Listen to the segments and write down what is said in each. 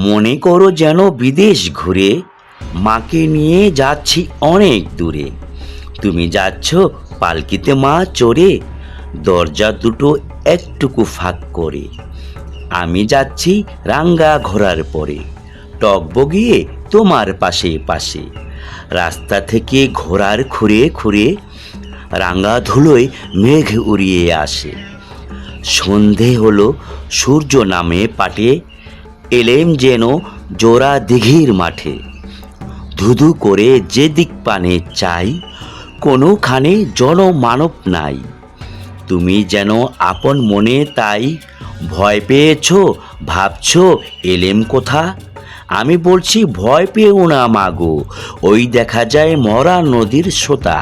মনে করো যেন বিদেশ ঘুরে মাকে নিয়ে যাচ্ছি অনেক দূরে। তুমি যাচ্ছ পালকিতে মা চড়ে, দরজা দুটো একটুকু ফাঁক করে। আমি যাচ্ছি রাঙ্গা ঘোড়ার পরে, টকবগিয়ে তোমার পাশে পাশে। রাস্তা থেকে ঘোড়ার খুঁড়ে খুঁড়ে রাঙ্গা ধুলোয় মেঘ উড়িয়ে আসে। সন্ধে হলো, সূর্য নামে পাটে, এলেম যেন জোড়া দিঘির মাঠে। ধুধু করে যেদিক পানে চাই, কোনোখানে জনমানব নাই। তুমি যেন আপন মনে তাই ভয় পেয়েছ, ভাবছ এলেম কোথা। আমি বলছি ভয় পেও না মাগো, ওই দেখা যায় মরা নদীর সোতা।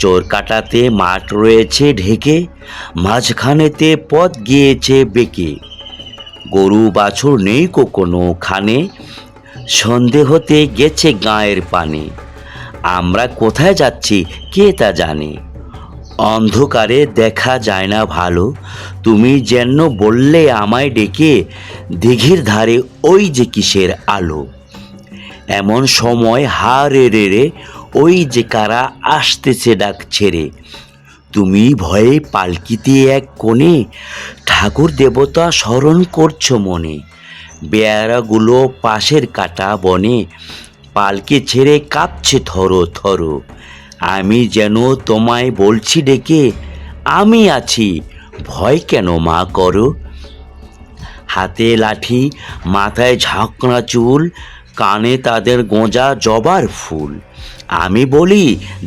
চোর কাটাতে মাঠ রয়েছে ঢেকে, মাঝখানেতে পথ গিয়েছে বেঁকে। গরু বাছুর নেই কোনো খানে, সন্ধে হতে গেছে গাঁয়ের পানে। আমরা কোথায় যাচ্ছি কে তা জানে, অন্ধকারে দেখা যায় না ভালো। তুমি যেন বললে আমায় ডেকে, দিঘির ধারে ওই যে কিসের আলো। এমন সময় হা রে রে রে, ওই যে কারা আসতেছে ডাক ছেড়ে। তুমি ভয়ে পালকিতে এক কোণে, ঠাকুর দেবতা স্মরণ করছো মনে। বেয়ারাগুলো পাশের কাটা বনে, পালকি ছেড়ে কাঁপছে থরো থরো। আমি যেন তোমায় বলছি ডেকে, আমি আছি, ভয় কেন মা করো। হাতে লাঠি, মাথায় ঝাঁকড়া চুল, কানে তাদের গোঁজা জবার ফুল। আমি বলি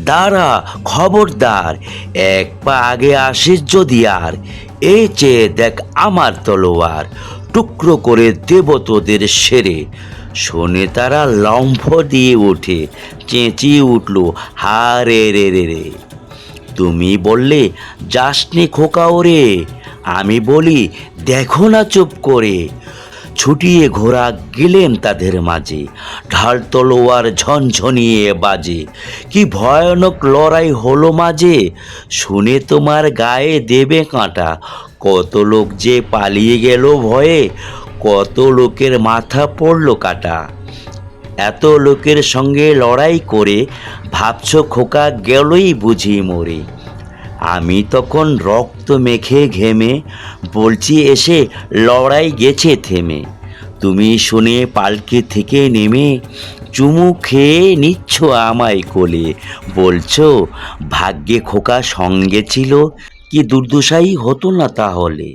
দাঁড়া খবরদার, এক পা আগে আসিস যদি আর, এই চেয়ে দেখ আমার তলোয়ার, টুকরো করে দেব তোদের সেরে। শোনে তারা লম্ফ দিয়ে ওঠে, চেঁচিয়ে উঠল হা রে রে রে রে। তুমি বললে যাসনি খোকা ওরে, আমি বলি দেখো না চুপ করে। ছুটিয়ে ঘোড়া গেলেন তাদের মাঝে, ঢাল তলোয়ার ঝনঝনিয়ে বাজে। কি ভয়ানক লড়াই হলো মাঝে, শুনে তোমার গায়ে দেবে কাঁটা। কত লোক যে পালিয়ে গেল ভয়ে, কত লোকের মাথা পড়ল কাটা। এত লোকের সঙ্গে লড়াই করে ভাবছ খোকা গেলই বুঝি মরে। আমি তখন রক্ত মেখে ঘেমে বলছি এসে লড়াই গেছে থেমে। তুমি শুনে পালকি থেকে নেমে চুমু খেয়ে নিচ্ছ আমায় কোলে, বলছো ভাগ্যে খোকা সঙ্গে ছিল, কি দুর্দশাই হতো না তাহলে।